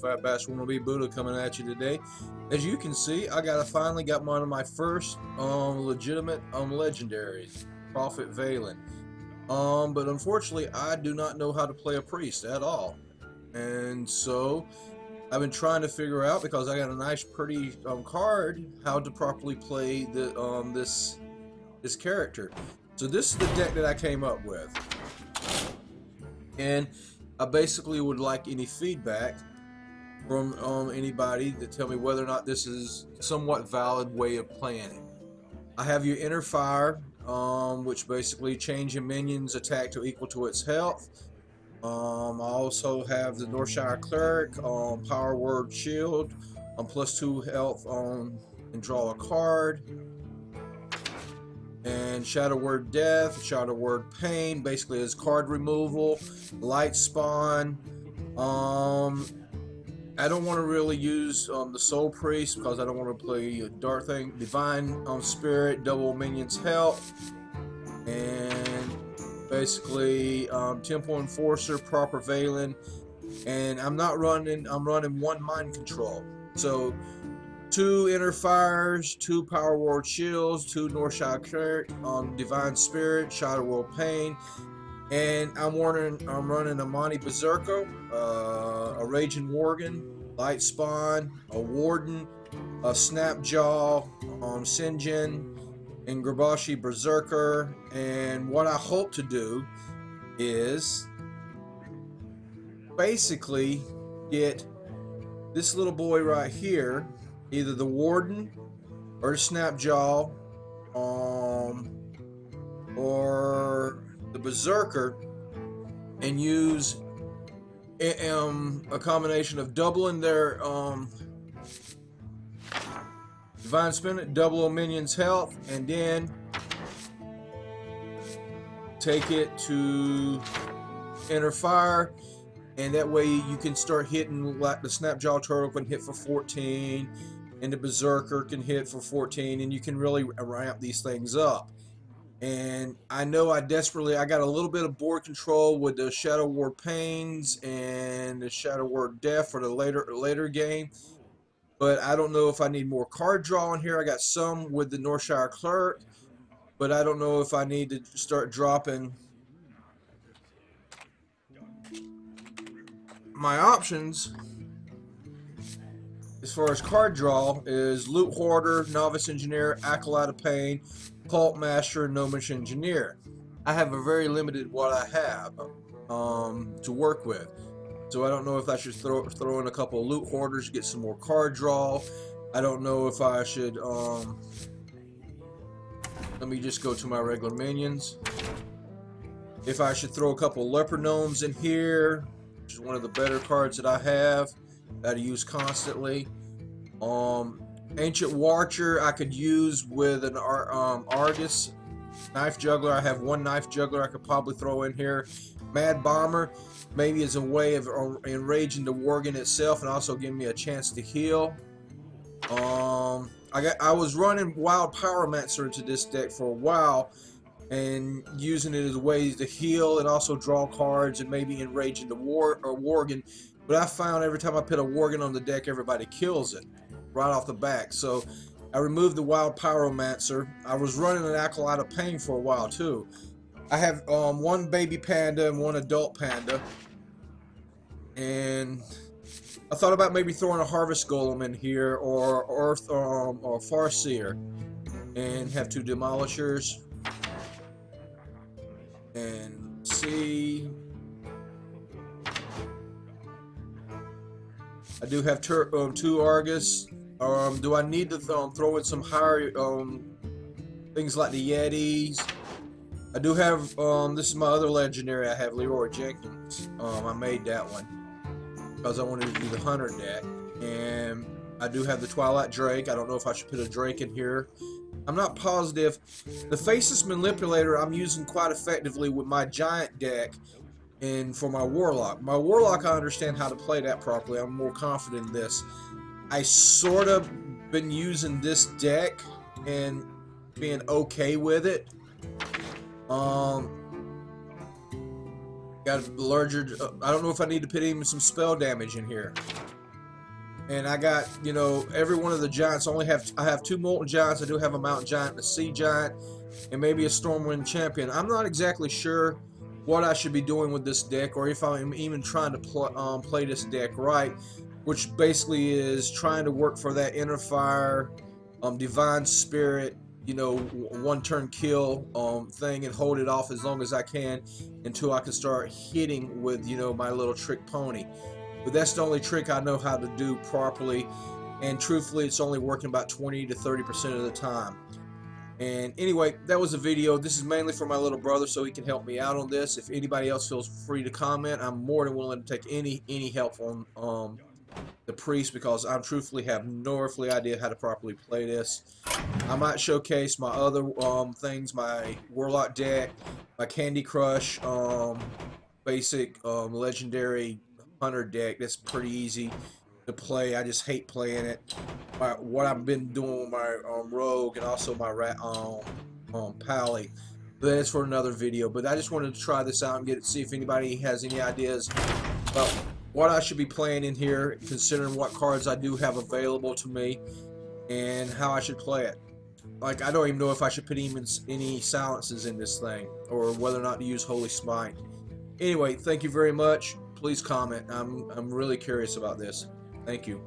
Fat Bash Wannabe Buddha coming at you today. As you can see, I finally got one of my first legitimate legendaries, Prophet Valen. But unfortunately, I do not know how to play a priest at all, and so I've been trying to figure out, because I got a nice, pretty card, how to properly play the this character. So this is the deck that I came up with, and I basically would like any feedback from anybody to tell me whether or not this is somewhat valid way of playing it. I have your Inner Fire, which basically change your minions attack to equal to its health. I also have the Northshire Cleric, Power Word Shield, +2 health and draw a card. And Shadow Word Death, Shadow Word Pain, basically is card removal. Light Spawn. I don't want to really use the Soul Priest because I don't want to play a dark thing. Divine Spirit, double minions health, and basically Temple Enforcer, Proper Valen, and I'm running one Mind Control. So 2 Inner Fires, 2 Power Word Shields, 2 Northshire Cleric, Divine Spirit, Shadow World Pain, and I'm running a Monty Berserker, a Raging Worgen, Light Spawn, a Warden, a Snapjaw, Sinjin, and Grabashi Berserker. And what I hope to do is basically get this little boy right here, either the Warden or the Snapjaw, or the Berserker, and use a combination of doubling their Divine Spirit, double a minion's health, and then take it to Inner Fire, and that way you can start hitting, like the Snapjaw Turtle can hit for 14, and the Berserker can hit for 14, and you can really ramp these things up. And I know I got a little bit of board control with the Shadow Word Pains and the Shadow Word Death for the later game, but I don't know if I need more card draw in here. I got some with the Northshire Cleric, but I don't know if I need to start dropping. My options as far as card draw is Loot Hoarder, Novice Engineer, Acolyte of Pain, Cult Master, and Gnomish Engineer. I have a very limited what I have to work with, so I don't know if I should throw in a couple of Loot Hoarders to get some more card draw. I don't know if I should let me just go to my regular minions. If I should throw a couple of Leopard Gnomes in here, which is one of the better cards that I have that I use constantly. Ancient Watcher I could use with an Argus. Knife Juggler, I have one Knife Juggler I could probably throw in here. Mad Bomber, maybe as a way of enraging the Worgen itself and also giving me a chance to heal. I was running Wild Pyromancer into this deck for a while and using it as ways to heal and also draw cards and maybe enraging the Worgen. But I found every time I put a Worgen on the deck, everybody kills it right off the back. So I removed the Wild Pyromancer. I was running an Acolyte of Pain for a while too. I have one baby panda and one adult panda. And I thought about maybe throwing a Harvest Golem in here or Farseer and have 2 Demolishers. And see, I do have 2 Argus. Do I need to throw in some higher things like the Yetis? I do have this is my other legendary. I have Leroy Jenkins. I made that one because I wanted to do the Hunter deck, and I do have the Twilight Drake. I don't know if I should put a Drake in here. I'm not positive. The Faceless Manipulator I'm using quite effectively with my Giant deck and for my Warlock. My Warlock, I understand how to play that properly. I'm more confident in this. I sort of been using this deck and being okay with it. Got a larger. I don't know if I need to put even some spell damage in here. And I got, you know, every one of the giants. I have 2 molten giants. I do have a mountain giant and a sea giant, and maybe a Stormwind champion. I'm not exactly sure what I should be doing with this deck, or if I'm even trying to play this deck right, which basically is trying to work for that inner fire, divine spirit, you know, one turn kill thing, and hold it off as long as I can until I can start hitting with, you know, my little trick pony. But that's the only trick I know how to do properly, and truthfully, it's only working about 20 to 30% of the time. And anyway, that was a video. This is mainly for my little brother, so he can help me out on this. If anybody else feels free to comment, I'm more than willing to take any help on the priest, because I truthfully have no earthly idea how to properly play this. I might showcase my other things, my warlock deck, my Candy Crush basic legendary hunter deck. That's pretty easy to play. I just hate playing it. What I've been doing with my rogue and also my pally. But that's for another video. But I just wanted to try this out and see if anybody has any ideas about what I should be playing in here, considering what cards I do have available to me and how I should play it. Like, I don't even know if I should put even any silences in this thing, or whether or not to use Holy Smite. Anyway, thank you very much. Please comment. I'm really curious about this. Thank you.